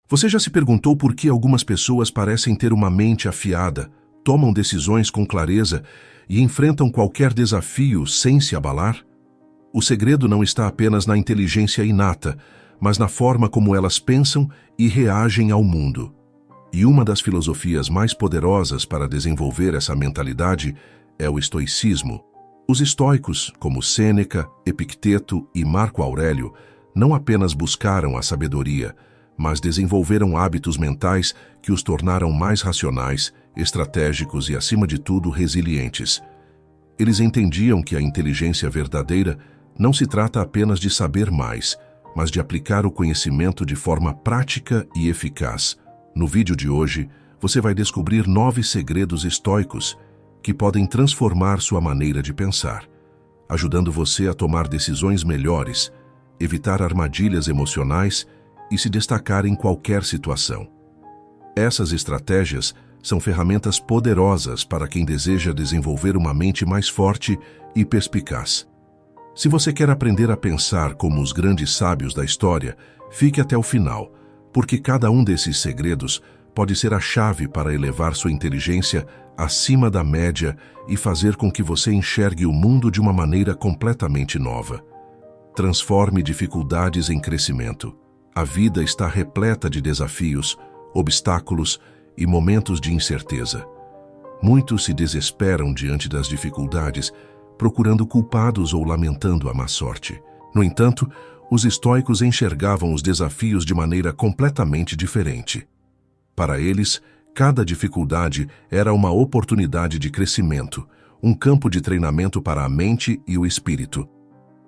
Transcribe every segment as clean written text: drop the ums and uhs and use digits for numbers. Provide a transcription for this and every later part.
Você já se perguntou por que algumas pessoas parecem ter uma mente afiada, tomam decisões com clareza e enfrentam qualquer desafio sem se abalar? O segredo não está apenas na inteligência inata, mas na forma como elas pensam e reagem ao mundo. E uma das filosofias mais poderosas para desenvolver essa mentalidade é o estoicismo. Os estoicos, como Sêneca, Epicteto e Marco Aurélio, não apenas buscaram a sabedoria, mas desenvolveram hábitos mentais que os tornaram mais racionais, estratégicos e, acima de tudo, resilientes. Eles entendiam que a inteligência verdadeira não se trata apenas de saber mais, mas de aplicar o conhecimento de forma prática e eficaz. No vídeo de hoje, você vai descobrir 9 segredos estoicos que podem transformar sua maneira de pensar, ajudando você a tomar decisões melhores, evitar armadilhas emocionais e se destacar em qualquer situação. Essas estratégias são ferramentas poderosas para quem deseja desenvolver uma mente mais forte e perspicaz. Se você quer aprender a pensar como os grandes sábios da história, fique até o final, porque cada um desses segredos pode ser a chave para elevar sua inteligência acima da média e fazer com que você enxergue o mundo de uma maneira completamente nova. Transforme dificuldades em crescimento. A vida está repleta de desafios, obstáculos e momentos de incerteza. Muitos se desesperam diante das dificuldades, procurando culpados ou lamentando a má sorte. No entanto, os estoicos enxergavam os desafios de maneira completamente diferente. Para eles, cada dificuldade era uma oportunidade de crescimento, um campo de treinamento para a mente e o espírito.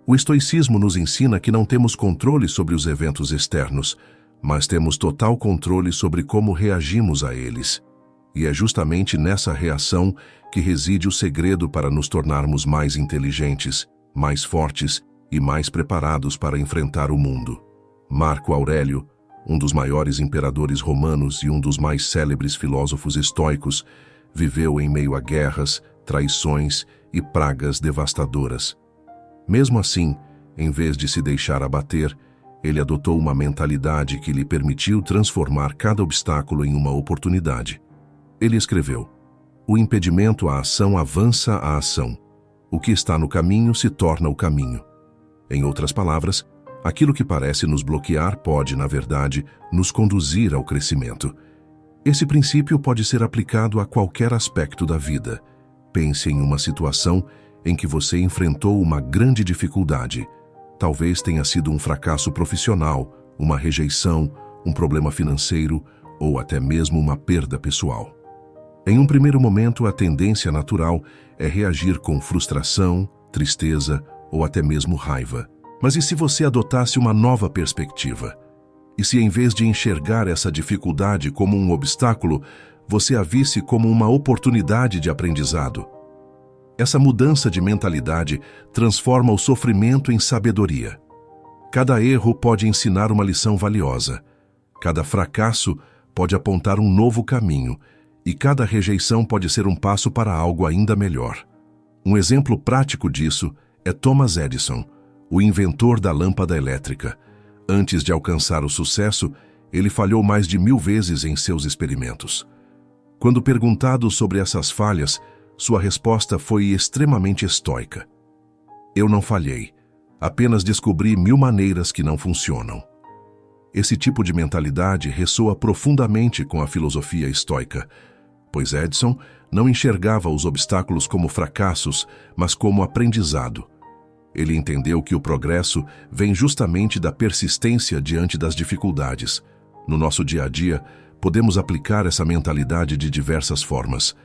O estoicismo nos ensina que não temos controle sobre os eventos externos, mas temos total controle sobre como reagimos a eles. E é justamente nessa reação que reside o segredo para nos tornarmos mais inteligentes, mais fortes e mais preparados para enfrentar o mundo. Marco Aurélio, um dos maiores imperadores romanos e um dos mais célebres filósofos estoicos, viveu em meio a guerras, traições e pragas devastadoras. Mesmo assim, em vez de se deixar abater, ele adotou uma mentalidade que lhe permitiu transformar cada obstáculo em uma oportunidade. Ele escreveu: "O impedimento à ação avança a ação. O que está no caminho se torna o caminho." Em outras palavras, aquilo que parece nos bloquear pode, na verdade, nos conduzir ao crescimento. Esse princípio pode ser aplicado a qualquer aspecto da vida. Pense em uma situação em que você enfrentou uma grande dificuldade. Talvez tenha sido um fracasso profissional, uma rejeição, um problema financeiro ou até mesmo uma perda pessoal. Em um primeiro momento, a tendência natural é reagir com frustração, tristeza ou até mesmo raiva. Mas e se você adotasse uma nova perspectiva? E se, em vez de enxergar essa dificuldade como um obstáculo, você a visse como uma oportunidade de aprendizado? Essa mudança de mentalidade transforma o sofrimento em sabedoria. Cada erro pode ensinar uma lição valiosa. Cada fracasso pode apontar um novo caminho. E cada rejeição pode ser um passo para algo ainda melhor. Um exemplo prático disso é Thomas Edison, o inventor da lâmpada elétrica. Antes de alcançar o sucesso, ele falhou mais de 1000 vezes em seus experimentos. Quando perguntado sobre essas falhas, sua resposta foi extremamente estoica. "Eu não falhei, apenas descobri 1000 maneiras que não funcionam." Esse tipo de mentalidade ressoa profundamente com a filosofia estoica, pois Edison não enxergava os obstáculos como fracassos, mas como aprendizado. Ele entendeu que o progresso vem justamente da persistência diante das dificuldades. No nosso dia a dia, podemos aplicar essa mentalidade de diversas formas.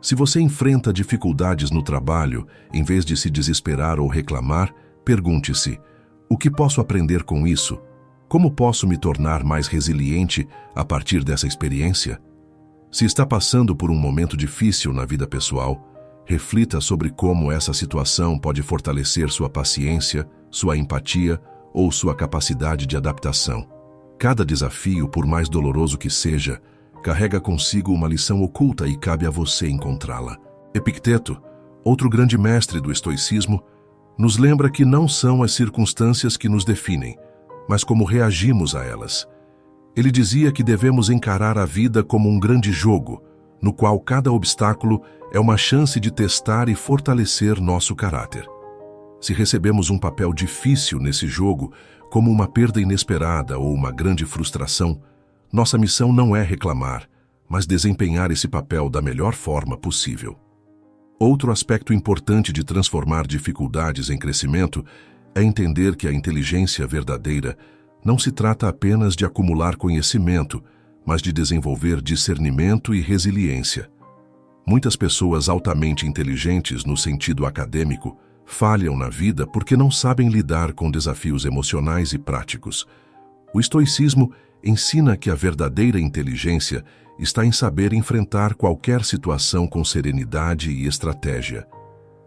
Se você enfrenta dificuldades no trabalho, em vez de se desesperar ou reclamar, pergunte-se: o que posso aprender com isso? Como posso me tornar mais resiliente a partir dessa experiência? Se está passando por um momento difícil na vida pessoal, reflita sobre como essa situação pode fortalecer sua paciência, sua empatia ou sua capacidade de adaptação. Cada desafio, por mais doloroso que seja, carrega consigo uma lição oculta e cabe a você encontrá-la. Epicteto, outro grande mestre do estoicismo, nos lembra que não são as circunstâncias que nos definem, mas como reagimos a elas. Ele dizia que devemos encarar a vida como um grande jogo, no qual cada obstáculo é uma chance de testar e fortalecer nosso caráter. Se recebemos um papel difícil nesse jogo, como uma perda inesperada ou uma grande frustração, nossa missão não é reclamar, mas desempenhar esse papel da melhor forma possível. Outro aspecto importante de transformar dificuldades em crescimento é entender que a inteligência verdadeira não se trata apenas de acumular conhecimento, mas de desenvolver discernimento e resiliência. Muitas pessoas altamente inteligentes no sentido acadêmico falham na vida porque não sabem lidar com desafios emocionais e práticos. O estoicismo ensina que a verdadeira inteligência está em saber enfrentar qualquer situação com serenidade e estratégia.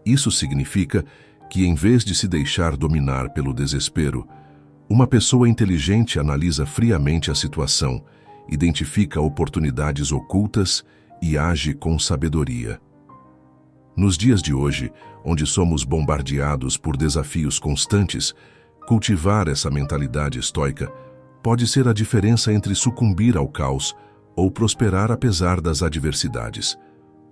Isso significa que, em vez de se deixar dominar pelo desespero, uma pessoa inteligente analisa friamente a situação, identifica oportunidades ocultas e age com sabedoria. Nos dias de hoje, onde somos bombardeados por desafios constantes, cultivar essa mentalidade estoica pode ser a diferença entre sucumbir ao caos ou prosperar apesar das adversidades.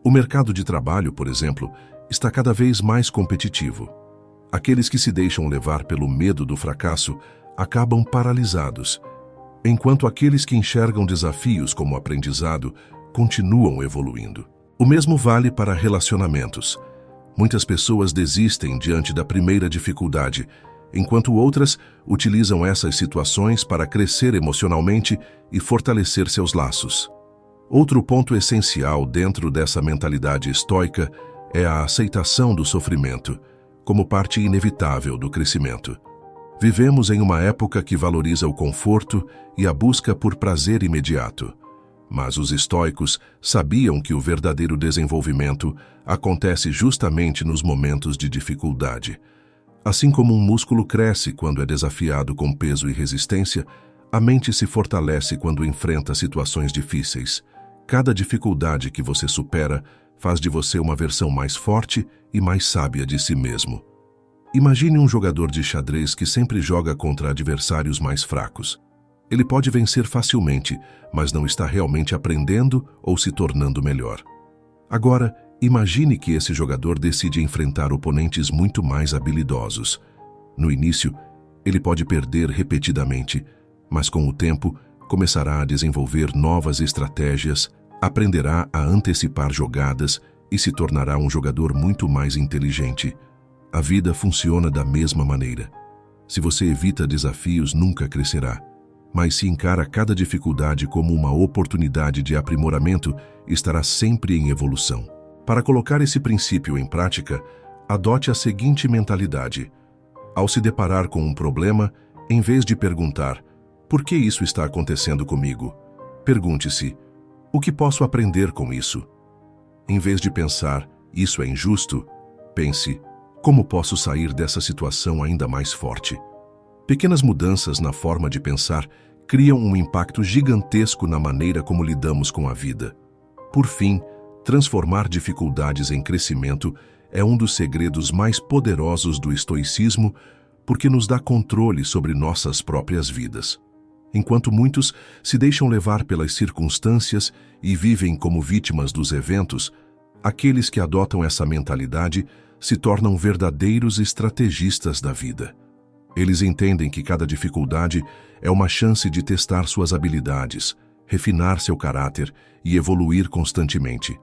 O mercado de trabalho, por exemplo, está cada vez mais competitivo. Aqueles que se deixam levar pelo medo do fracasso acabam paralisados, enquanto aqueles que enxergam desafios como aprendizado continuam evoluindo. O mesmo vale para relacionamentos. Muitas pessoas desistem diante da primeira dificuldade, enquanto outras utilizam essas situações para crescer emocionalmente e fortalecer seus laços. Outro ponto essencial dentro dessa mentalidade estoica é a aceitação do sofrimento, como parte inevitável do crescimento. Vivemos em uma época que valoriza o conforto e a busca por prazer imediato. Mas os estoicos sabiam que o verdadeiro desenvolvimento acontece justamente nos momentos de dificuldade. Assim como um músculo cresce quando é desafiado com peso e resistência, a mente se fortalece quando enfrenta situações difíceis. Cada dificuldade que você supera faz de você uma versão mais forte e mais sábia de si mesmo. Imagine um jogador de xadrez que sempre joga contra adversários mais fracos. Ele pode vencer facilmente, mas não está realmente aprendendo ou se tornando melhor. Agora, imagine que esse jogador decide enfrentar oponentes muito mais habilidosos. No início, ele pode perder repetidamente, mas com o tempo, começará a desenvolver novas estratégias, aprenderá a antecipar jogadas e se tornará um jogador muito mais inteligente. A vida funciona da mesma maneira. Se você evita desafios, nunca crescerá. Mas se encara cada dificuldade como uma oportunidade de aprimoramento, estará sempre em evolução. Para colocar esse princípio em prática, adote a seguinte mentalidade. Ao se deparar com um problema, em vez de perguntar, por que isso está acontecendo comigo? Pergunte-se, o que posso aprender com isso? Em vez de pensar, isso é injusto, pense, como posso sair dessa situação ainda mais forte? Pequenas mudanças na forma de pensar criam um impacto gigantesco na maneira como lidamos com a vida. Por fim, transformar dificuldades em crescimento é um dos segredos mais poderosos do estoicismo porque nos dá controle sobre nossas próprias vidas. Enquanto muitos se deixam levar pelas circunstâncias e vivem como vítimas dos eventos, aqueles que adotam essa mentalidade se tornam verdadeiros estrategistas da vida. Eles entendem que cada dificuldade é uma chance de testar suas habilidades, refinar seu caráter e evoluir constantemente.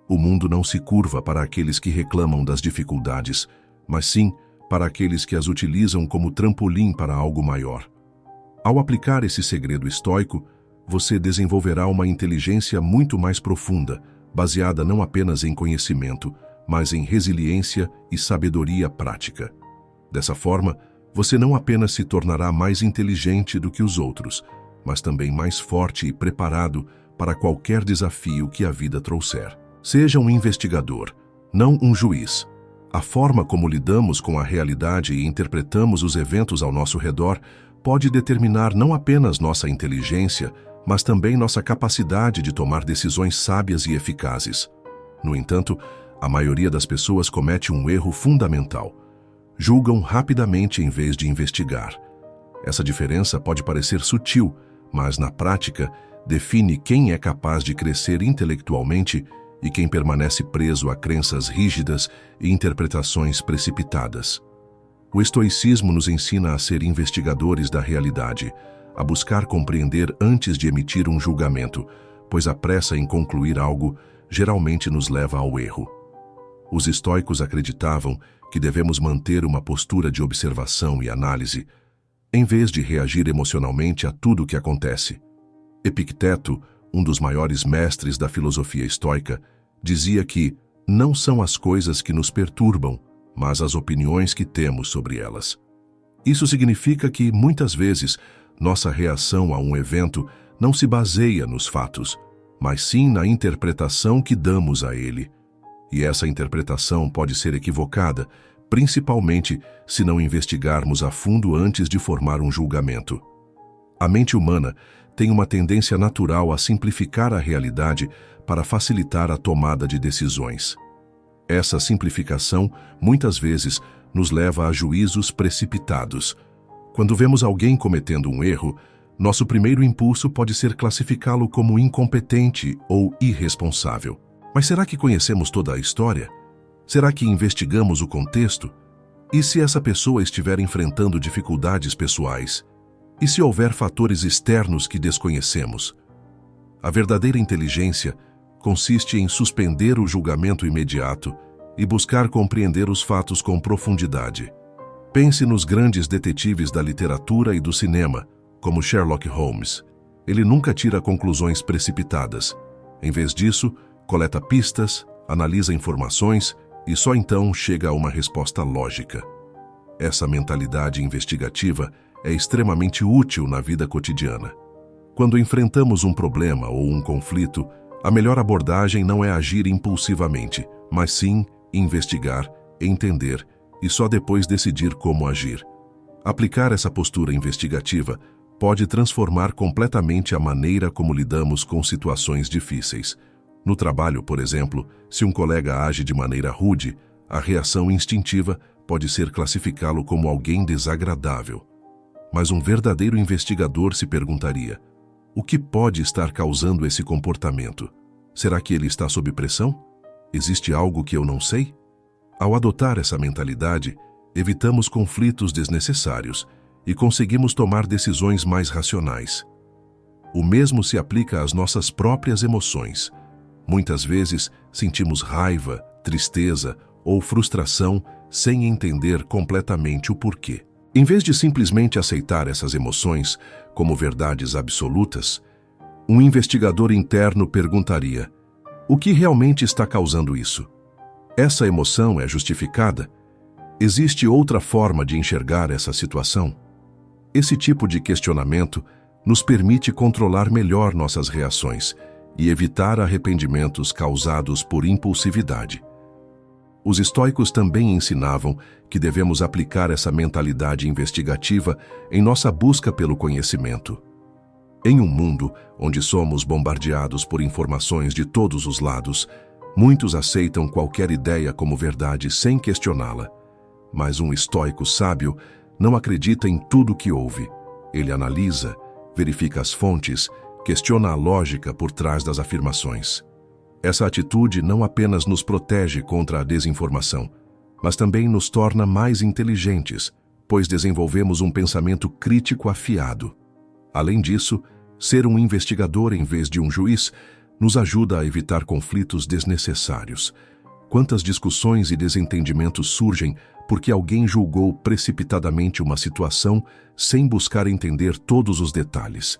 O mundo não se curva para aqueles que reclamam das dificuldades, mas sim para aqueles que as utilizam como trampolim para algo maior. Ao aplicar esse segredo estoico, você desenvolverá uma inteligência muito mais profunda, baseada não apenas em conhecimento, mas em resiliência e sabedoria prática. Dessa forma, você não apenas se tornará mais inteligente do que os outros, mas também mais forte e preparado para qualquer desafio que a vida trouxer. Seja um investigador, não um juiz. A forma como lidamos com a realidade e interpretamos os eventos ao nosso redor pode determinar não apenas nossa inteligência, mas também nossa capacidade de tomar decisões sábias e eficazes. No entanto, a maioria das pessoas comete um erro fundamental. Julgam rapidamente em vez de investigar. Essa diferença pode parecer sutil, mas, na prática, define quem é capaz de crescer intelectualmente e quem permanece preso a crenças rígidas e interpretações precipitadas. O estoicismo nos ensina a ser investigadores da realidade, a buscar compreender antes de emitir um julgamento, pois a pressa em concluir algo geralmente nos leva ao erro. Os estoicos acreditavam que devemos manter uma postura de observação e análise, em vez de reagir emocionalmente a tudo o que acontece. Epicteto, um dos maiores mestres da filosofia estoica, dizia que não são as coisas que nos perturbam, mas as opiniões que temos sobre elas. Isso significa que, muitas vezes, nossa reação a um evento não se baseia nos fatos, mas sim na interpretação que damos a ele. E essa interpretação pode ser equivocada, principalmente se não investigarmos a fundo antes de formar um julgamento. A mente humana tem uma tendência natural a simplificar a realidade para facilitar a tomada de decisões. Essa simplificação, muitas vezes, nos leva a juízos precipitados. Quando vemos alguém cometendo um erro, nosso primeiro impulso pode ser classificá-lo como incompetente ou irresponsável. Mas será que conhecemos toda a história? Será que investigamos o contexto? E se essa pessoa estiver enfrentando dificuldades pessoais? E se houver fatores externos que desconhecemos? A verdadeira inteligência consiste em suspender o julgamento imediato e buscar compreender os fatos com profundidade. Pense nos grandes detetives da literatura e do cinema, como Sherlock Holmes. Ele nunca tira conclusões precipitadas. Em vez disso, coleta pistas, analisa informações e só então chega a uma resposta lógica. Essa mentalidade investigativa é extremamente útil na vida cotidiana. Quando enfrentamos um problema ou um conflito, a melhor abordagem não é agir impulsivamente, mas sim investigar, entender e só depois decidir como agir. Aplicar essa postura investigativa pode transformar completamente a maneira como lidamos com situações difíceis. No trabalho, por exemplo, se um colega age de maneira rude, a reação instintiva pode ser classificá-lo como alguém desagradável. Mas um verdadeiro investigador se perguntaria: o que pode estar causando esse comportamento? Será que ele está sob pressão? Existe algo que eu não sei? Ao adotar essa mentalidade, evitamos conflitos desnecessários e conseguimos tomar decisões mais racionais. O mesmo se aplica às nossas próprias emoções. Muitas vezes sentimos raiva, tristeza ou frustração sem entender completamente o porquê. Em vez de simplesmente aceitar essas emoções como verdades absolutas, um investigador interno perguntaria: o que realmente está causando isso? Essa emoção é justificada? Existe outra forma de enxergar essa situação? Esse tipo de questionamento nos permite controlar melhor nossas reações e evitar arrependimentos causados por impulsividade. Os estoicos também ensinavam que devemos aplicar essa mentalidade investigativa em nossa busca pelo conhecimento. Em um mundo onde somos bombardeados por informações de todos os lados, muitos aceitam qualquer ideia como verdade sem questioná-la. Mas um estoico sábio não acredita em tudo que ouve. Ele analisa, verifica as fontes, questiona a lógica por trás das afirmações. Essa atitude não apenas nos protege contra a desinformação, mas também nos torna mais inteligentes, pois desenvolvemos um pensamento crítico afiado. Além disso, ser um investigador em vez de um juiz nos ajuda a evitar conflitos desnecessários. Quantas discussões e desentendimentos surgem porque alguém julgou precipitadamente uma situação sem buscar entender todos os detalhes?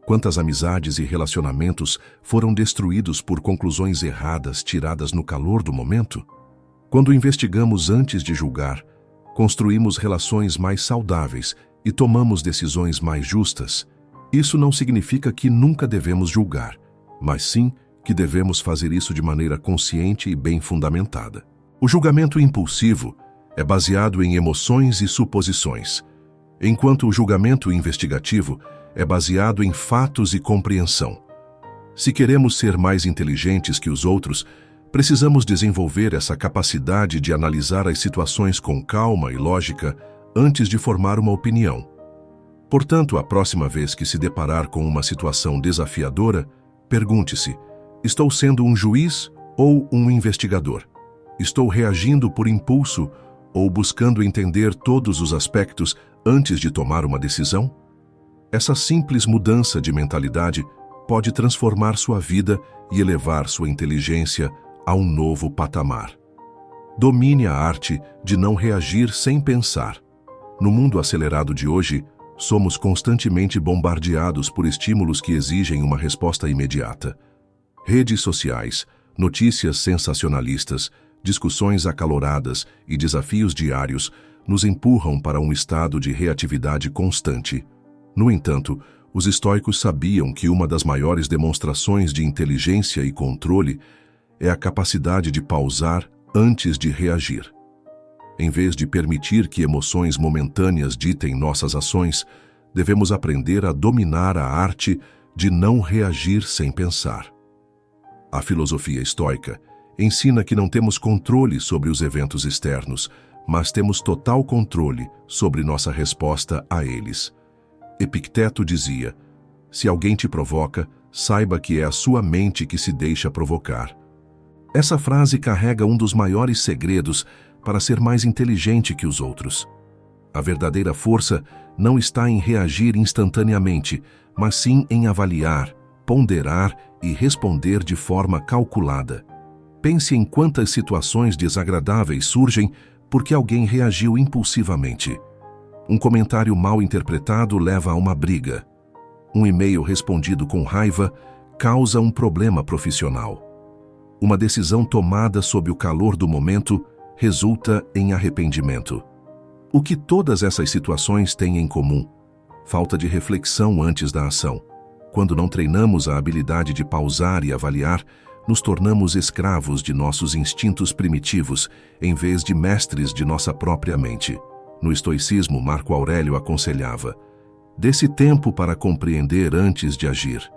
Quantas amizades e relacionamentos foram destruídos por conclusões erradas tiradas no calor do momento? Quando investigamos antes de julgar, construímos relações mais saudáveis e tomamos decisões mais justas. Isso não significa que nunca devemos julgar, mas sim que devemos fazer isso de maneira consciente e bem fundamentada. O julgamento impulsivo é baseado em emoções e suposições, enquanto o julgamento investigativo é baseado em fatos e compreensão. Se queremos ser mais inteligentes que os outros, precisamos desenvolver essa capacidade de analisar as situações com calma e lógica antes de formar uma opinião. Portanto, a próxima vez que se deparar com uma situação desafiadora, pergunte-se: estou sendo um juiz ou um investigador? Estou reagindo por impulso ou buscando entender todos os aspectos antes de tomar uma decisão? Essa simples mudança de mentalidade pode transformar sua vida e elevar sua inteligência a um novo patamar. Domine a arte de não reagir sem pensar. No mundo acelerado de hoje, somos constantemente bombardeados por estímulos que exigem uma resposta imediata. Redes sociais, notícias sensacionalistas, discussões acaloradas e desafios diários nos empurram para um estado de reatividade constante. No entanto, os estoicos sabiam que uma das maiores demonstrações de inteligência e controle é a capacidade de pausar antes de reagir. Em vez de permitir que emoções momentâneas ditem nossas ações, devemos aprender a dominar a arte de não reagir sem pensar. A filosofia estoica ensina que não temos controle sobre os eventos externos, mas temos total controle sobre nossa resposta a eles. Epicteto dizia: se alguém te provoca, saiba que é a sua mente que se deixa provocar. Essa frase carrega um dos maiores segredos para ser mais inteligente que os outros. A verdadeira força não está em reagir instantaneamente, mas sim em avaliar, ponderar e responder de forma calculada. Pense em quantas situações desagradáveis surgem porque alguém reagiu impulsivamente. Um comentário mal interpretado leva a uma briga. Um e-mail respondido com raiva causa um problema profissional. Uma decisão tomada sob o calor do momento resulta em arrependimento. O que todas essas situações têm em comum? Falta de reflexão antes da ação. Quando não treinamos a habilidade de pausar e avaliar, nos tornamos escravos de nossos instintos primitivos, em vez de mestres de nossa própria mente. No estoicismo, Marco Aurélio aconselhava: dê-se tempo para compreender antes de agir.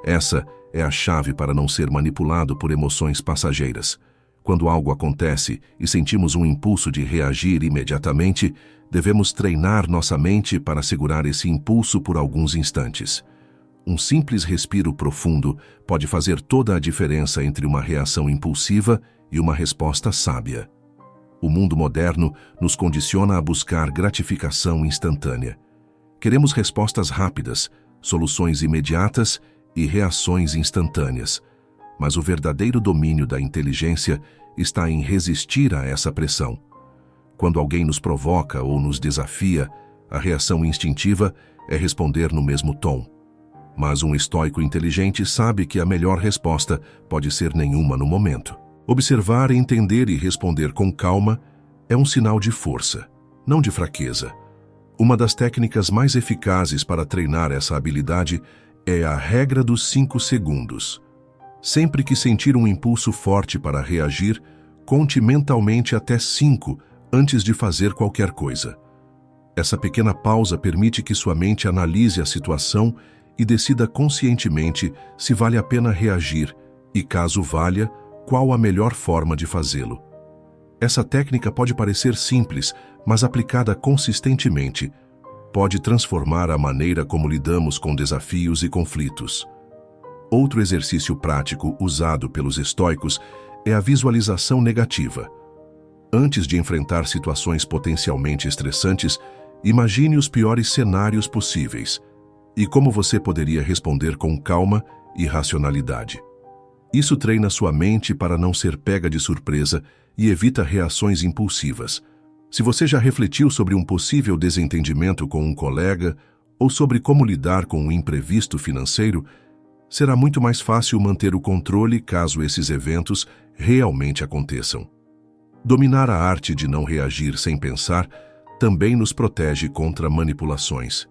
Essa é a chave para não ser manipulado por emoções passageiras. Quando algo acontece e sentimos um impulso de reagir imediatamente, devemos treinar nossa mente para segurar esse impulso por alguns instantes. Um simples respiro profundo pode fazer toda a diferença entre uma reação impulsiva e uma resposta sábia. O mundo moderno nos condiciona a buscar gratificação instantânea. Queremos respostas rápidas, soluções imediatas e reações instantâneas. Mas o verdadeiro domínio da inteligência está em resistir a essa pressão. Quando alguém nos provoca ou nos desafia, a reação instintiva é responder no mesmo tom. Mas um estoico inteligente sabe que a melhor resposta pode ser nenhuma no momento. Observar, entender e responder com calma é um sinal de força, não de fraqueza. Uma das técnicas mais eficazes para treinar essa habilidade é a regra dos 5 segundos. Sempre que sentir um impulso forte para reagir, conte mentalmente até 5 antes de fazer qualquer coisa. Essa pequena pausa permite que sua mente analise a situação e decida conscientemente se vale a pena reagir e, caso valha, qual a melhor forma de fazê-lo. Essa técnica pode parecer simples, mas aplicada consistentemente, pode transformar a maneira como lidamos com desafios e conflitos. Outro exercício prático usado pelos estoicos é a visualização negativa. Antes de enfrentar situações potencialmente estressantes, imagine os piores cenários possíveis e como você poderia responder com calma e racionalidade. Isso treina sua mente para não ser pega de surpresa e evita reações impulsivas. Se você já refletiu sobre um possível desentendimento com um colega ou sobre como lidar com um imprevisto financeiro, será muito mais fácil manter o controle caso esses eventos realmente aconteçam. Dominar a arte de não reagir sem pensar também nos protege contra manipulações.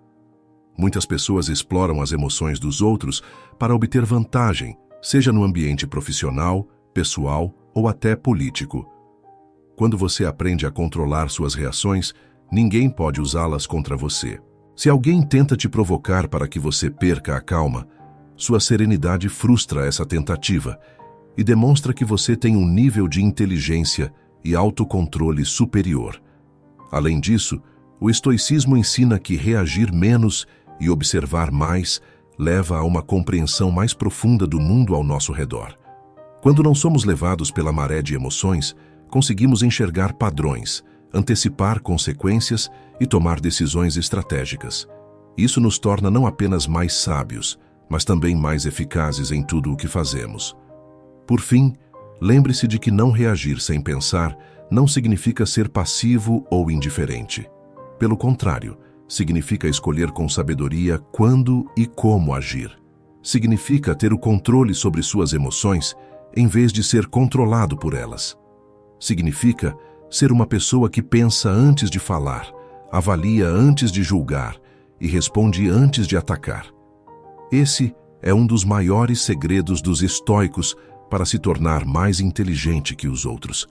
Muitas pessoas exploram as emoções dos outros para obter vantagem, seja no ambiente profissional, pessoal ou até político. Quando você aprende a controlar suas reações, ninguém pode usá-las contra você. Se alguém tenta te provocar para que você perca a calma, sua serenidade frustra essa tentativa e demonstra que você tem um nível de inteligência e autocontrole superior. Além disso, O estoicismo ensina que reagir menos e observar mais leva a uma compreensão mais profunda do mundo ao nosso redor. Quando não somos levados pela maré de emoções, conseguimos enxergar padrões, antecipar consequências e tomar decisões estratégicas. Isso nos torna não apenas mais sábios, mas também mais eficazes em tudo o que fazemos. Por fim, lembre-se de que não reagir sem pensar não significa ser passivo ou indiferente. Pelo contrário, significa escolher com sabedoria quando e como agir. Significa ter o controle sobre suas emoções em vez de ser controlado por elas. Significa ser uma pessoa que pensa antes de falar, avalia antes de julgar e responde antes de atacar. Esse é um dos maiores segredos dos estoicos para se tornar mais inteligente que os outros.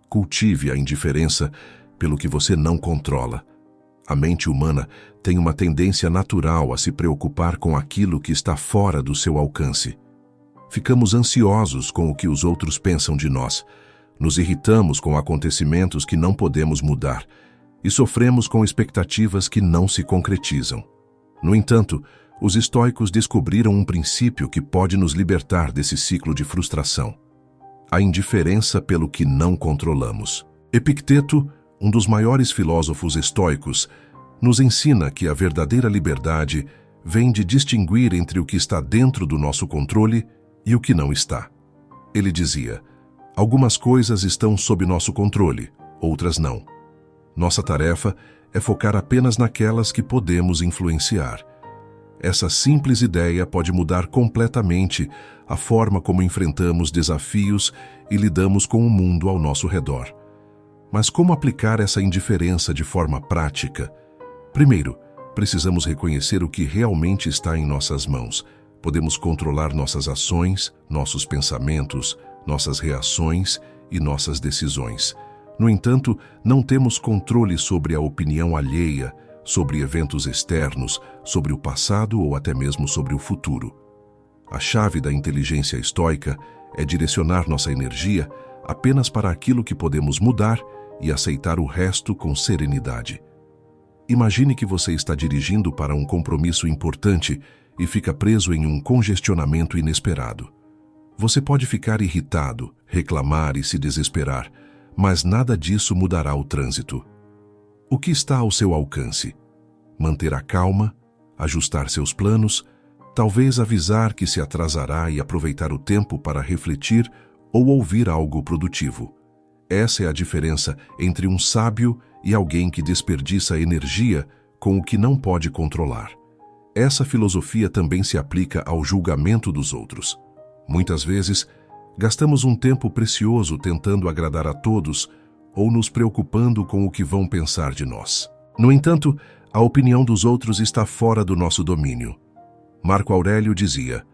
Cultive a indiferença pelo que você não controla. A mente humana tem uma tendência natural a se preocupar com aquilo que está fora do seu alcance. Ficamos ansiosos com o que os outros pensam de nós, nos irritamos com acontecimentos que não podemos mudar e sofremos com expectativas que não se concretizam. No entanto, os estoicos descobriram um princípio que pode nos libertar desse ciclo de frustração: a indiferença pelo que não controlamos. Epicteto, um dos maiores filósofos estoicos, nos ensina que a verdadeira liberdade vem de distinguir entre o que está dentro do nosso controle e o que não está. Ele dizia: algumas coisas estão sob nosso controle, outras não. Nossa tarefa é focar apenas naquelas que podemos influenciar. Essa simples ideia pode mudar completamente a forma como enfrentamos desafios e lidamos com o mundo ao nosso redor. Mas como aplicar essa indiferença de forma prática? Primeiro, precisamos reconhecer o que realmente está em nossas mãos. Podemos controlar nossas ações, nossos pensamentos, nossas reações e nossas decisões. No entanto, não temos controle sobre a opinião alheia, sobre eventos externos, sobre o passado ou até mesmo sobre o futuro. A chave da inteligência estoica é direcionar nossa energia apenas para aquilo que podemos mudar e aceitar o resto com serenidade. Imagine que você está dirigindo para um compromisso importante e fica preso em um congestionamento inesperado. Você pode ficar irritado, reclamar e se desesperar, mas nada disso mudará o trânsito. O que está ao seu alcance? Manter a calma, ajustar seus planos, talvez avisar que se atrasará e aproveitar o tempo para refletir ou ouvir algo produtivo. Essa é a diferença entre um sábio e alguém que desperdiça energia com o que não pode controlar. Essa filosofia também se aplica ao julgamento dos outros. Muitas vezes, gastamos um tempo precioso tentando agradar a todos ou nos preocupando com o que vão pensar de nós. No entanto, a opinião dos outros está fora do nosso domínio. Marco Aurélio dizia: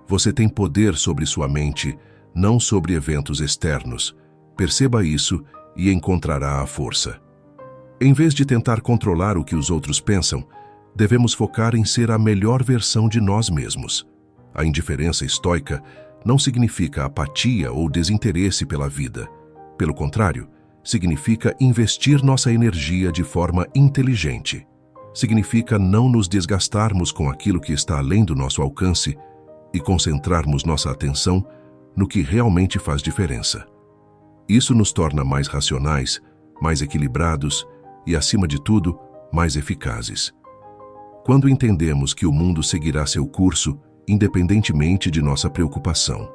você tem poder sobre sua mente, não sobre eventos externos. Perceba isso e encontrará a força. Em vez de tentar controlar o que os outros pensam, devemos focar em ser a melhor versão de nós mesmos. A indiferença estoica não significa apatia ou desinteresse pela vida. Pelo contrário, significa investir nossa energia de forma inteligente. Significa não nos desgastarmos com aquilo que está além do nosso alcance e concentrarmos nossa atenção no que realmente faz diferença. Isso nos torna mais racionais, mais equilibrados e, acima de tudo, mais eficazes. Quando entendemos que o mundo seguirá seu curso, independentemente de nossa preocupação,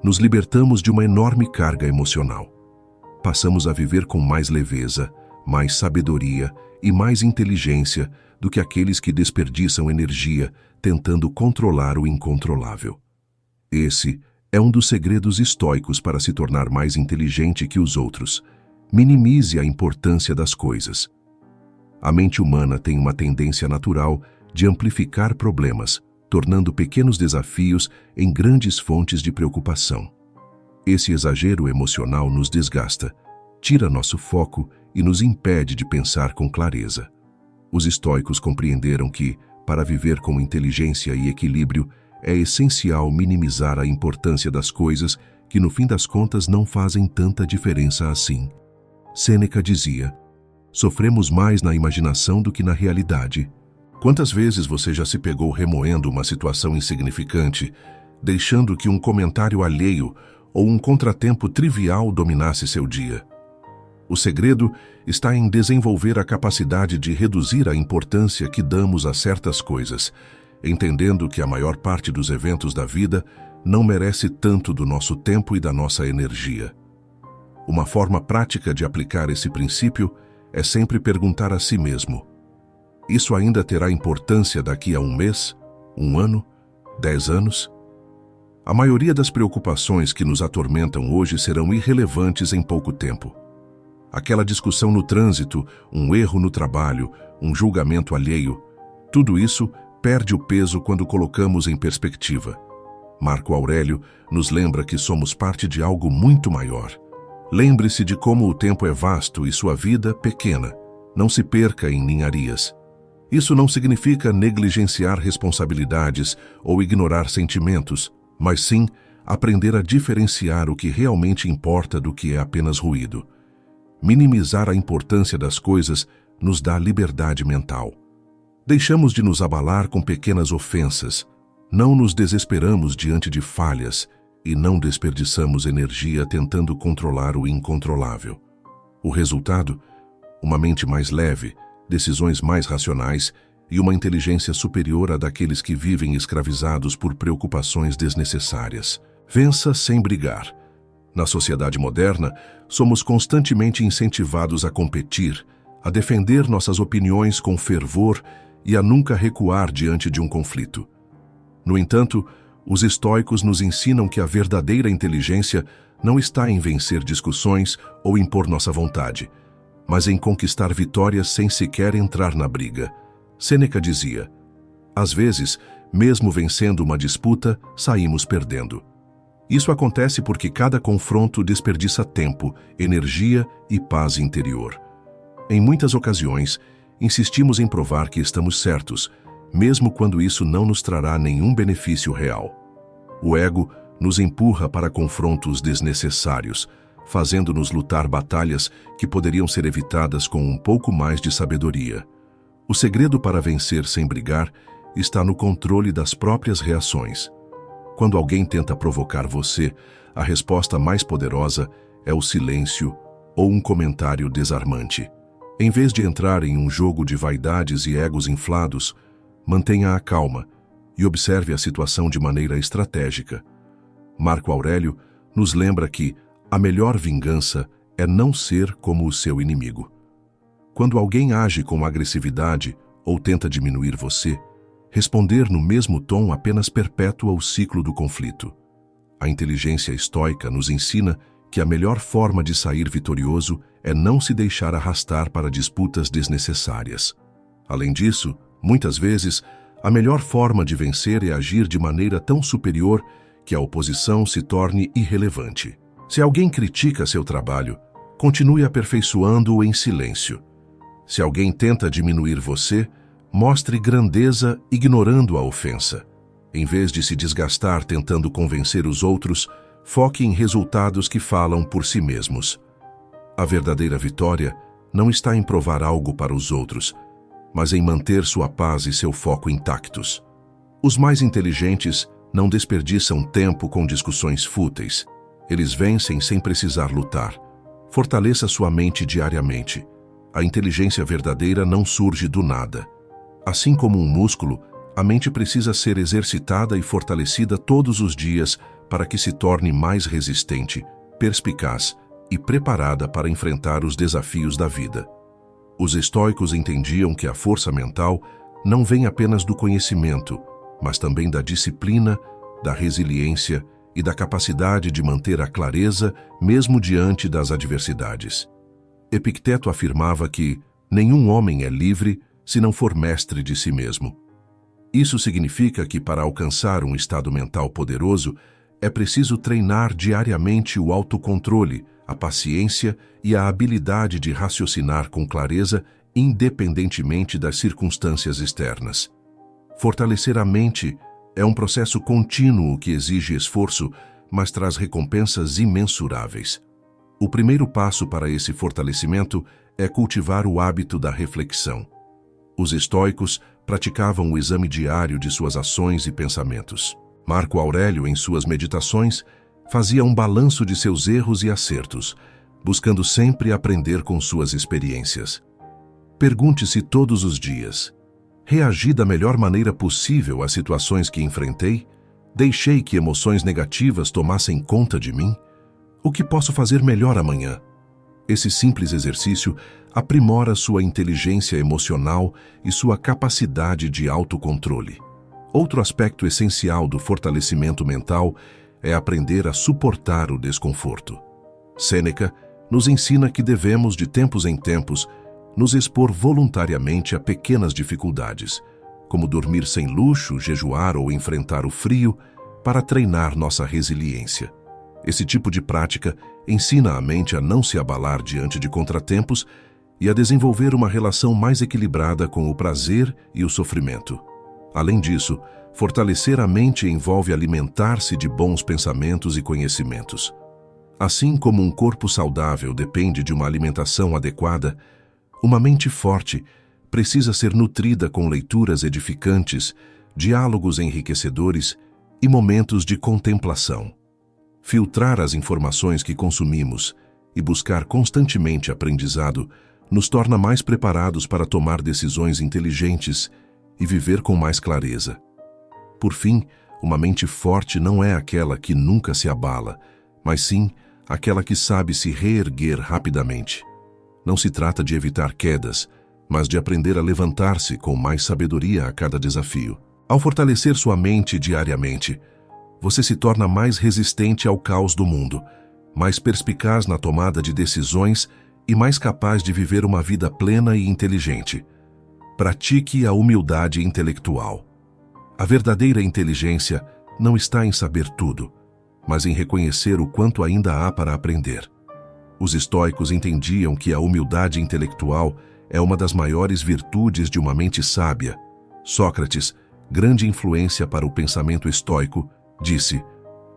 nos libertamos de uma enorme carga emocional. Passamos a viver com mais leveza, mais sabedoria e mais inteligência do que aqueles que desperdiçam energia tentando controlar o incontrolável. Esse é um dos segredos estoicos para se tornar mais inteligente que os outros. Minimize a importância das coisas. A mente humana tem uma tendência natural de amplificar problemas, tornando pequenos desafios em grandes fontes de preocupação. Esse exagero emocional nos desgasta, tira nosso foco e nos impede de pensar com clareza. Os estoicos compreenderam que, para viver com inteligência e equilíbrio, é essencial minimizar a importância das coisas que, no fim das contas, não fazem tanta diferença assim. Sêneca dizia: Sofremos mais na imaginação do que na realidade. Quantas vezes você já se pegou remoendo uma situação insignificante, deixando que um comentário alheio ou um contratempo trivial dominasse seu dia? O segredo está em desenvolver a capacidade de reduzir a importância que damos a certas coisas, entendendo que a maior parte dos eventos da vida não merece tanto do nosso tempo e da nossa energia. Uma forma prática de aplicar esse princípio é sempre perguntar a si mesmo: isso ainda terá importância daqui a um mês, um ano, 10 anos? A maioria das preocupações que nos atormentam hoje serão irrelevantes em pouco tempo. Aquela discussão no trânsito, um erro no trabalho, um julgamento alheio, tudo isso perde o peso quando colocamos em perspectiva. Marco Aurélio nos lembra que somos parte de algo muito maior. Lembre-se de como o tempo é vasto e sua vida pequena. Não se perca em ninharias. Isso não significa negligenciar responsabilidades ou ignorar sentimentos, mas sim aprender a diferenciar o que realmente importa do que é apenas ruído. Minimizar a importância das coisas nos dá liberdade mental. Deixamos de nos abalar com pequenas ofensas, não nos desesperamos diante de falhas e não desperdiçamos energia tentando controlar o incontrolável. O resultado? Uma mente mais leve, decisões mais racionais e uma inteligência superior à daqueles que vivem escravizados por preocupações desnecessárias. Vença sem brigar. Na sociedade moderna, somos constantemente incentivados a competir, a defender nossas opiniões com fervor e a nunca recuar diante de um conflito. No entanto, os estoicos nos ensinam que a verdadeira inteligência não está em vencer discussões ou impor nossa vontade, mas em conquistar vitórias sem sequer entrar na briga. Sêneca dizia: às vezes, mesmo vencendo uma disputa, saímos perdendo. Isso acontece porque cada confronto desperdiça tempo, energia e paz interior. Em muitas ocasiões, insistimos em provar que estamos certos, mesmo quando isso não nos trará nenhum benefício real. O ego nos empurra para confrontos desnecessários, fazendo-nos lutar batalhas que poderiam ser evitadas com um pouco mais de sabedoria. O segredo para vencer sem brigar está no controle das próprias reações. Quando alguém tenta provocar você, a resposta mais poderosa é o silêncio ou um comentário desarmante. Em vez de entrar em um jogo de vaidades e egos inflados, mantenha a calma e observe a situação de maneira estratégica. Marco Aurélio nos lembra que a melhor vingança é não ser como o seu inimigo. Quando alguém age com agressividade ou tenta diminuir você, responder no mesmo tom apenas perpetua o ciclo do conflito. A inteligência estoica nos ensina que a melhor forma de sair vitorioso é não se deixar arrastar para disputas desnecessárias. Além disso, muitas vezes, a melhor forma de vencer é agir de maneira tão superior que a oposição se torne irrelevante. Se alguém critica seu trabalho, continue aperfeiçoando-o em silêncio. Se alguém tenta diminuir você, mostre grandeza ignorando a ofensa. Em vez de se desgastar tentando convencer os outros, foque em resultados que falam por si mesmos. A verdadeira vitória não está em provar algo para os outros, mas em manter sua paz e seu foco intactos. Os mais inteligentes não desperdiçam tempo com discussões fúteis. Eles vencem sem precisar lutar. Fortaleça sua mente diariamente. A inteligência verdadeira não surge do nada. Assim como um músculo, a mente precisa ser exercitada e fortalecida todos os dias para que se torne mais resistente, perspicaz e preparada para enfrentar os desafios da vida. Os estoicos entendiam que a força mental não vem apenas do conhecimento, mas também da disciplina, da resiliência e da capacidade de manter a clareza mesmo diante das adversidades. Epicteto afirmava que nenhum homem é livre se não for mestre de si mesmo. Isso significa que para alcançar um estado mental poderoso, é preciso treinar diariamente o autocontrole, a paciência e a habilidade de raciocinar com clareza independentemente das circunstâncias externas. Fortalecer a mente é um processo contínuo que exige esforço, mas traz recompensas imensuráveis. O primeiro passo para esse fortalecimento é cultivar o hábito da reflexão. Os estoicos praticavam o exame diário de suas ações e pensamentos. Marco Aurélio, em suas meditações, fazia um balanço de seus erros e acertos, buscando sempre aprender com suas experiências. Pergunte-se todos os dias: reagi da melhor maneira possível às situações que enfrentei? Deixei que emoções negativas tomassem conta de mim? O que posso fazer melhor amanhã? Esse simples exercício aprimora sua inteligência emocional e sua capacidade de autocontrole. Outro aspecto essencial do fortalecimento mental é aprender a suportar o desconforto. Sêneca nos ensina que devemos, de tempos em tempos, nos expor voluntariamente a pequenas dificuldades, como dormir sem luxo, jejuar ou enfrentar o frio, para treinar nossa resiliência. Esse tipo de prática ensina a mente a não se abalar diante de contratempos e a desenvolver uma relação mais equilibrada com o prazer e o sofrimento. Além disso, fortalecer a mente envolve alimentar-se de bons pensamentos e conhecimentos. Assim como um corpo saudável depende de uma alimentação adequada, uma mente forte precisa ser nutrida com leituras edificantes, diálogos enriquecedores e momentos de contemplação. Filtrar as informações que consumimos e buscar constantemente aprendizado nos torna mais preparados para tomar decisões inteligentes e viver com mais clareza. Por fim, uma mente forte não é aquela que nunca se abala, mas sim aquela que sabe se reerguer rapidamente. Não se trata de evitar quedas, mas de aprender a levantar-se com mais sabedoria a cada desafio. Ao fortalecer sua mente diariamente, você se torna mais resistente ao caos do mundo, mais perspicaz na tomada de decisões e mais capaz de viver uma vida plena e inteligente. Pratique a humildade intelectual. A verdadeira inteligência não está em saber tudo, mas em reconhecer o quanto ainda há para aprender. Os estoicos entendiam que a humildade intelectual é uma das maiores virtudes de uma mente sábia. Sócrates, grande influência para o pensamento estoico, disse: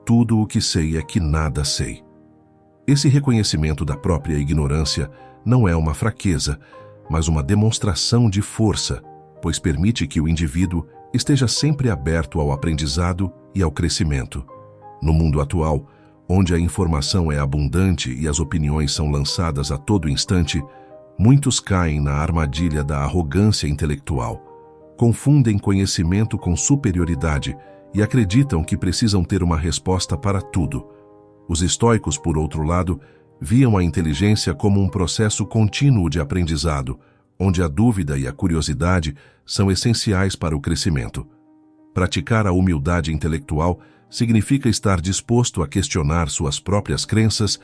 "Tudo o que sei é que nada sei." Esse reconhecimento da própria ignorância não é uma fraqueza, mas uma demonstração de força, pois permite que o indivíduo esteja sempre aberto ao aprendizado e ao crescimento. No mundo atual, onde a informação é abundante e as opiniões são lançadas a todo instante, muitos caem na armadilha da arrogância intelectual, confundem conhecimento com superioridade e acreditam que precisam ter uma resposta para tudo. Os estoicos, por outro lado, viam a inteligência como um processo contínuo de aprendizado, onde a dúvida e a curiosidade são essenciais para o crescimento. Praticar a humildade intelectual significa estar disposto a questionar suas próprias crenças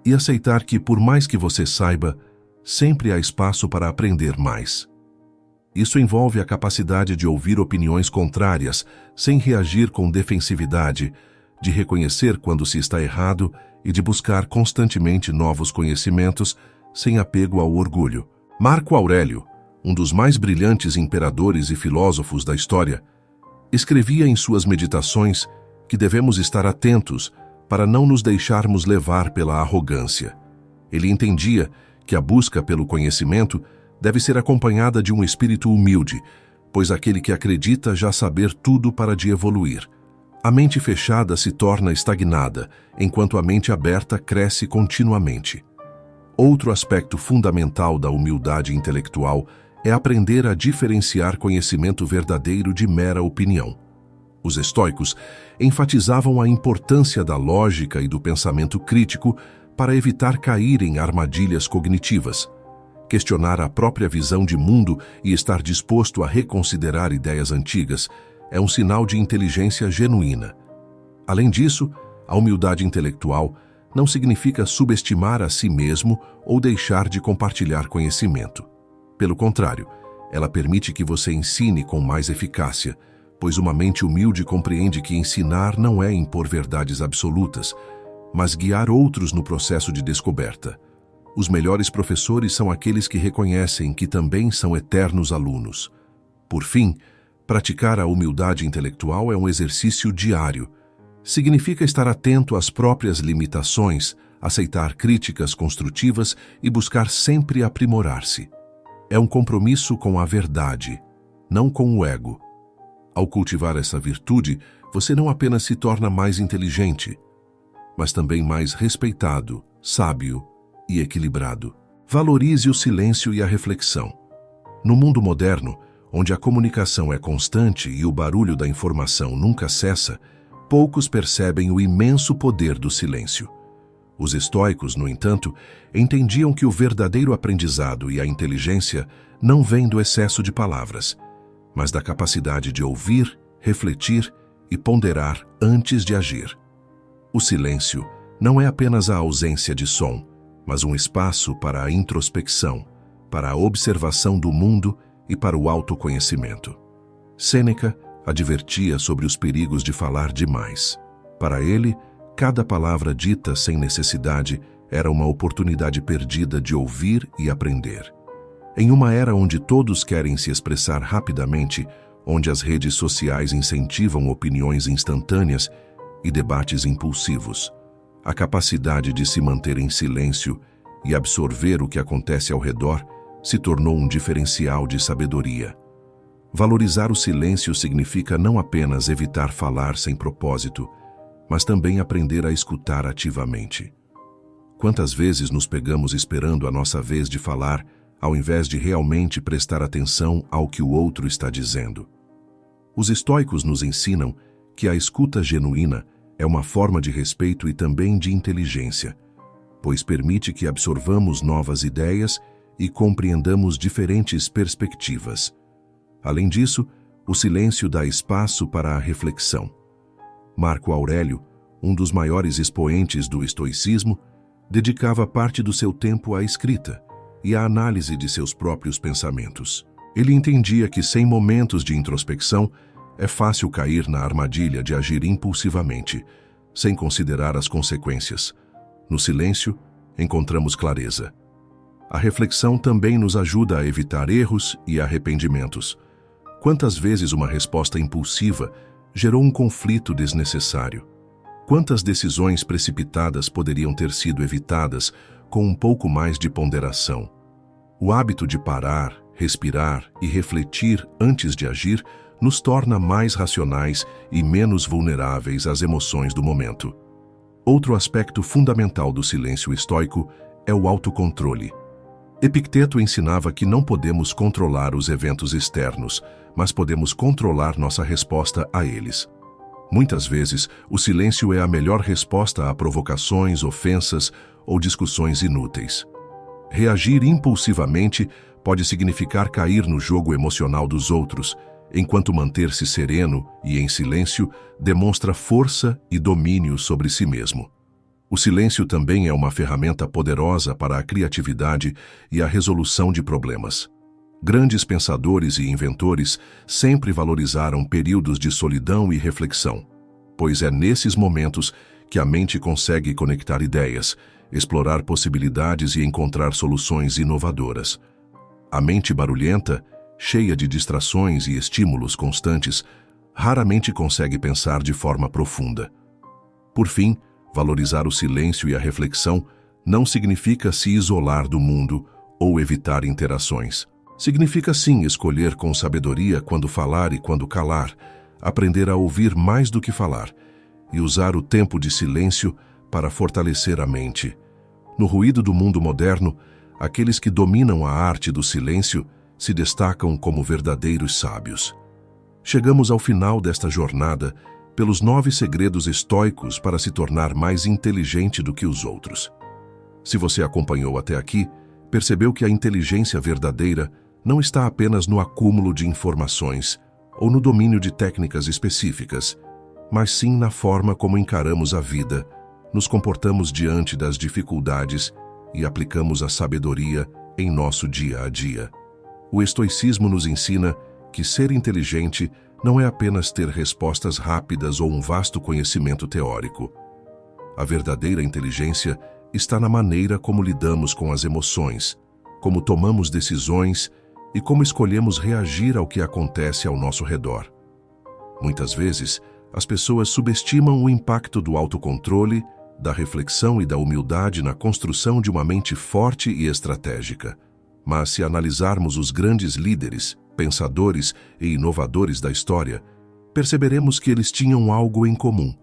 e aceitar que, por mais que você saiba, sempre há espaço para aprender mais. Isso envolve a capacidade de ouvir opiniões contrárias sem reagir com defensividade, de reconhecer quando se está errado e de buscar constantemente novos conhecimentos sem apego ao orgulho. Marco Aurélio, um dos mais brilhantes imperadores e filósofos da história, escrevia em suas meditações que devemos estar atentos para não nos deixarmos levar pela arrogância. Ele entendia que a busca pelo conhecimento deve ser acompanhada de um espírito humilde, pois aquele que acredita já saber tudo para de evoluir. A mente fechada se torna estagnada, enquanto a mente aberta cresce continuamente. Outro aspecto fundamental da humildade intelectual é aprender a diferenciar conhecimento verdadeiro de mera opinião. Os estoicos enfatizavam a importância da lógica e do pensamento crítico para evitar cair em armadilhas cognitivas. Questionar a própria visão de mundo e estar disposto a reconsiderar ideias antigas é um sinal de inteligência genuína. Além disso, a humildade intelectual não significa subestimar a si mesmo ou deixar de compartilhar conhecimento. Pelo contrário, ela permite que você ensine com mais eficácia, pois uma mente humilde compreende que ensinar não é impor verdades absolutas, mas guiar outros no processo de descoberta. Os melhores professores são aqueles que reconhecem que também são eternos alunos. Por fim, praticar a humildade intelectual é um exercício diário. Significa estar atento às próprias limitações, aceitar críticas construtivas e buscar sempre aprimorar-se. É um compromisso com a verdade, não com o ego. Ao cultivar essa virtude, você não apenas se torna mais inteligente, mas também mais respeitado, sábio e equilibrado. Valorize o silêncio e a reflexão. No mundo moderno, onde a comunicação é constante e o barulho da informação nunca cessa, poucos percebem o imenso poder do silêncio. Os estoicos, no entanto, entendiam que o verdadeiro aprendizado e a inteligência não vêm do excesso de palavras, mas da capacidade de ouvir, refletir e ponderar antes de agir. O silêncio não é apenas a ausência de som, mas um espaço para a introspecção, para a observação do mundo e para o autoconhecimento. Sêneca advertia sobre os perigos de falar demais. Para ele, cada palavra dita sem necessidade era uma oportunidade perdida de ouvir e aprender. Em uma era onde todos querem se expressar rapidamente, onde as redes sociais incentivam opiniões instantâneas e debates impulsivos, a capacidade de se manter em silêncio e absorver o que acontece ao redor se tornou um diferencial de sabedoria. Valorizar o silêncio significa não apenas evitar falar sem propósito, mas também aprender a escutar ativamente. Quantas vezes nos pegamos esperando a nossa vez de falar, ao invés de realmente prestar atenção ao que o outro está dizendo? Os estoicos nos ensinam que a escuta genuína é uma forma de respeito e também de inteligência, pois permite que absorvamos novas ideias e compreendamos diferentes perspectivas. Além disso, o silêncio dá espaço para a reflexão. Marco Aurélio, um dos maiores expoentes do estoicismo, dedicava parte do seu tempo à escrita e à análise de seus próprios pensamentos. Ele entendia que sem momentos de introspecção, é fácil cair na armadilha de agir impulsivamente, sem considerar as consequências. No silêncio, encontramos clareza. A reflexão também nos ajuda a evitar erros e arrependimentos. Quantas vezes uma resposta impulsiva gerou um conflito desnecessário? Quantas decisões precipitadas poderiam ter sido evitadas com um pouco mais de ponderação? O hábito de parar, respirar e refletir antes de agir nos torna mais racionais e menos vulneráveis às emoções do momento. Outro aspecto fundamental do silêncio estoico é o autocontrole. Epicteto ensinava que não podemos controlar os eventos externos, mas podemos controlar nossa resposta a eles. Muitas vezes, o silêncio é a melhor resposta a provocações, ofensas ou discussões inúteis. Reagir impulsivamente pode significar cair no jogo emocional dos outros, enquanto manter-se sereno e em silêncio demonstra força e domínio sobre si mesmo. O silêncio também é uma ferramenta poderosa para a criatividade e a resolução de problemas. Grandes pensadores e inventores sempre valorizaram períodos de solidão e reflexão, pois é nesses momentos que a mente consegue conectar ideias, explorar possibilidades e encontrar soluções inovadoras. A mente barulhenta, cheia de distrações e estímulos constantes, raramente consegue pensar de forma profunda. Por fim, valorizar o silêncio e a reflexão não significa se isolar do mundo ou evitar interações. Significa sim escolher com sabedoria quando falar e quando calar, aprender a ouvir mais do que falar e usar o tempo de silêncio para fortalecer a mente. No ruído do mundo moderno, aqueles que dominam a arte do silêncio se destacam como verdadeiros sábios. Chegamos ao final desta jornada pelos 9 segredos estoicos para se tornar mais inteligente do que os outros. Se você acompanhou até aqui, percebeu que a inteligência verdadeira não está apenas no acúmulo de informações ou no domínio de técnicas específicas, mas sim na forma como encaramos a vida, nos comportamos diante das dificuldades e aplicamos a sabedoria em nosso dia a dia. O estoicismo nos ensina que ser inteligente não é apenas ter respostas rápidas ou um vasto conhecimento teórico. A verdadeira inteligência está na maneira como lidamos com as emoções, como tomamos decisões e como escolhemos reagir ao que acontece ao nosso redor. Muitas vezes, as pessoas subestimam o impacto do autocontrole, da reflexão e da humildade na construção de uma mente forte e estratégica. Mas se analisarmos os grandes líderes, pensadores e inovadores da história, perceberemos que eles tinham algo em comum: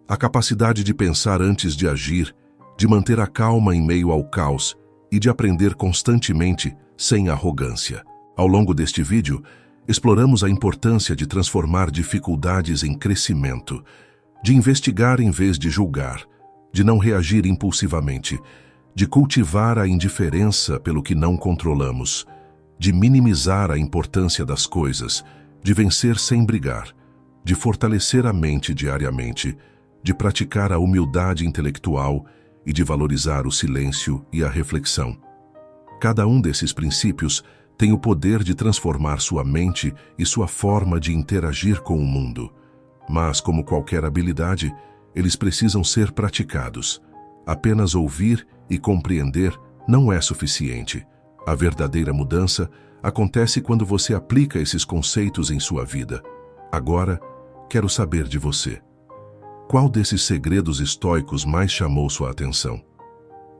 a capacidade de pensar antes de agir, de manter a calma em meio ao caos e de aprender constantemente, sem arrogância. Ao longo deste vídeo, exploramos a importância de transformar dificuldades em crescimento, de investigar em vez de julgar, de não reagir impulsivamente, de cultivar a indiferença pelo que não controlamos, de minimizar a importância das coisas, de vencer sem brigar, de fortalecer a mente diariamente, de praticar a humildade intelectual e de valorizar o silêncio e a reflexão. Cada um desses princípios tem o poder de transformar sua mente e sua forma de interagir com o mundo. Mas, como qualquer habilidade, eles precisam ser praticados. Apenas ouvir e compreender não é suficiente. A verdadeira mudança acontece quando você aplica esses conceitos em sua vida. Agora, quero saber de você. Qual desses segredos estoicos mais chamou sua atenção?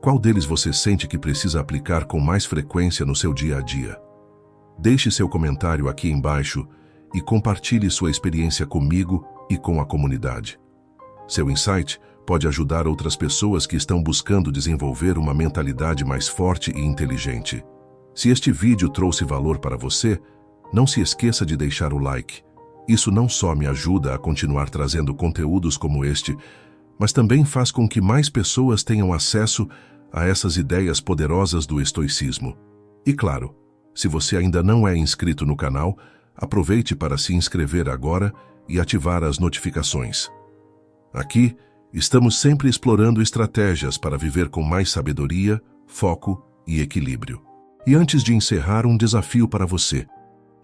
Qual deles você sente que precisa aplicar com mais frequência no seu dia a dia? Deixe seu comentário aqui embaixo e compartilhe sua experiência comigo e com a comunidade. Seu insight pode ajudar outras pessoas que estão buscando desenvolver uma mentalidade mais forte e inteligente. Se este vídeo trouxe valor para você, não se esqueça de deixar o like. Isso não só me ajuda a continuar trazendo conteúdos como este, mas também faz com que mais pessoas tenham acesso a essas ideias poderosas do estoicismo. E claro, se você ainda não é inscrito no canal, aproveite para se inscrever agora e ativar as notificações. Aqui, estamos sempre explorando estratégias para viver com mais sabedoria, foco e equilíbrio. E antes de encerrar, um desafio para você.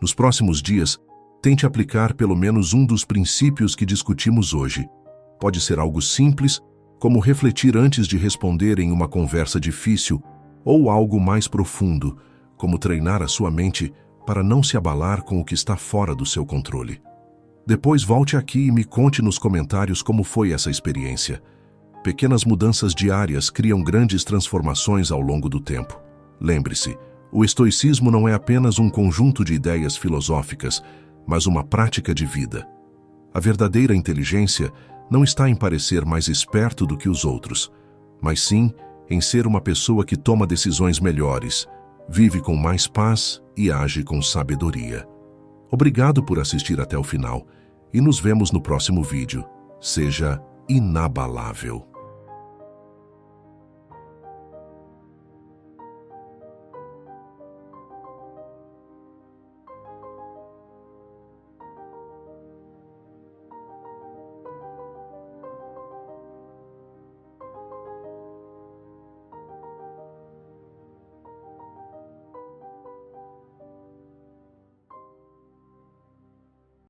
Nos próximos dias, tente aplicar pelo menos um dos princípios que discutimos hoje. Pode ser algo simples, como refletir antes de responder em uma conversa difícil, ou algo mais profundo, como treinar a sua mente para não se abalar com o que está fora do seu controle. Depois volte aqui e me conte nos comentários como foi essa experiência. Pequenas mudanças diárias criam grandes transformações ao longo do tempo. Lembre-se, o estoicismo não é apenas um conjunto de ideias filosóficas, mas uma prática de vida. A verdadeira inteligência não está em parecer mais esperto do que os outros, mas sim em ser uma pessoa que toma decisões melhores, vive com mais paz e age com sabedoria. Obrigado por assistir até o final e nos vemos no próximo vídeo. Seja inabalável.